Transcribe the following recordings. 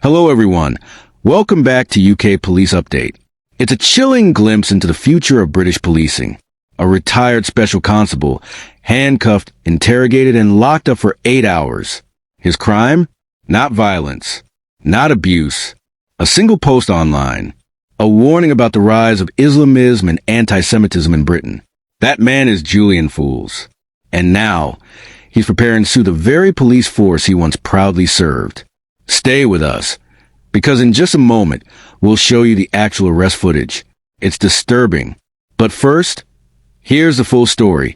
Hello everyone. Welcome back to UK Police Update. It's a chilling glimpse into the future of British policing. A retired special constable, handcuffed, interrogated, and locked up for 8 hours. His crime? Not violence. Not abuse. A single post online. A warning about the rise of Islamism and Antisemitism in Britain. That man is Julian Fools. And now, he's preparing to sue the very police force he once proudly served. Stay with us, because in just a moment, we'll show you the actual arrest footage. It's disturbing. But first, here's the full story,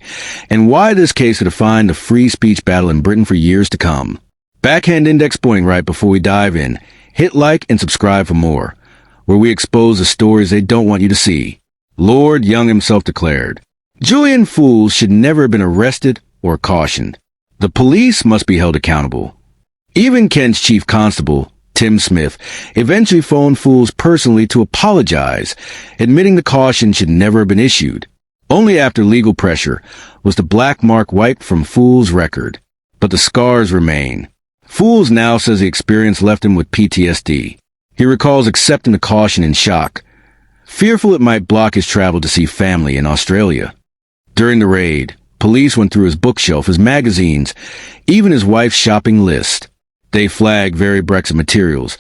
and why this case will define the free speech battle in Britain for years to come. Backhand index pointing right before we dive in. Hit like and subscribe for more, where we expose the stories they don't want you to see. Lord Young himself declared, Julian Fools should never have been arrested or cautioned. The police must be held accountable. Even Kent's chief constable, Tim Smith, eventually phoned Fools personally to apologize, admitting the caution should never have been issued. Only after legal pressure was the black mark wiped from Fools' record. But the scars remain. Fools now says the experience left him with PTSD. He recalls accepting the caution in shock, fearful it might block his travel to see family in Australia. During the raid, police went through his bookshelf, his magazines, even his wife's shopping list. They flagged very Brexit materials,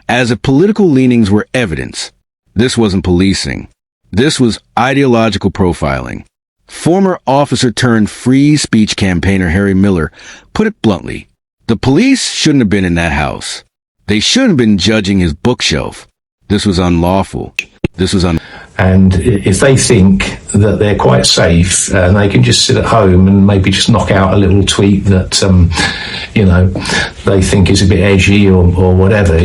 as if political leanings were evidence. This wasn't policing. This was ideological profiling. Former officer turned free speech campaigner Harry Miller put it bluntly. The police shouldn't have been in that house. They shouldn't have been judging his bookshelf. This was unlawful. And if they think that they're quite safe and they can just sit at home and maybe just knock out a little tweet that, they think is a bit edgy or whatever,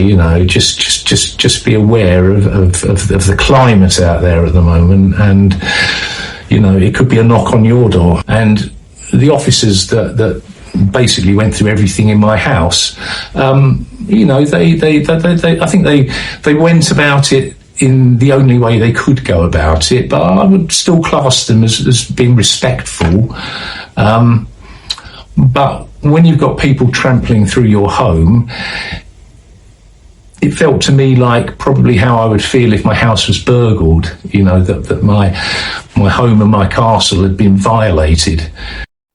just be aware of the climate out there at the moment. And, it could be a knock on your door. And the officers that basically went through everything in my house, I think they went about it in the only way they could go about it, but I would still class them as being respectful. But when you've got people trampling through your home, it felt to me like probably how I would feel if my house was burgled, that my home and my castle had been violated.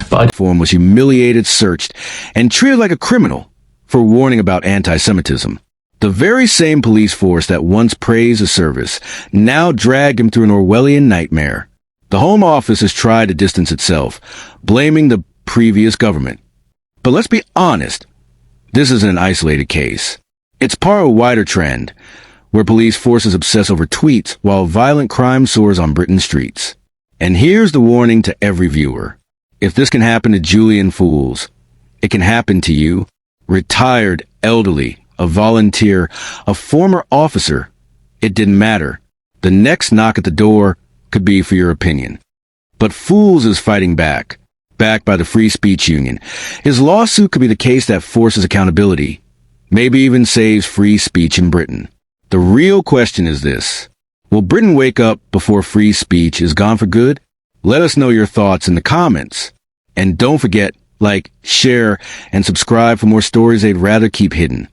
But form was humiliated, searched, and treated like a criminal for warning about anti-Semitism. The very same police force that once praised his service now dragged him through an Orwellian nightmare. The Home Office has tried to distance itself, blaming the previous government. But let's be honest, this isn't an isolated case. It's part of a wider trend, where police forces obsess over tweets while violent crime soars on Britain's streets. And here's the warning to every viewer. If this can happen to Julian Fools, it can happen to you. Retired, elderly, a volunteer, a former officer, it didn't matter. The next knock at the door could be for your opinion. But Fools is fighting back, backed by the Free Speech Union. His lawsuit could be the case that forces accountability, maybe even saves free speech in Britain. The real question is this: will Britain wake up before free speech is gone for good? Let us know your thoughts in the comments. And don't forget, like, share, and subscribe for more stories they'd rather keep hidden.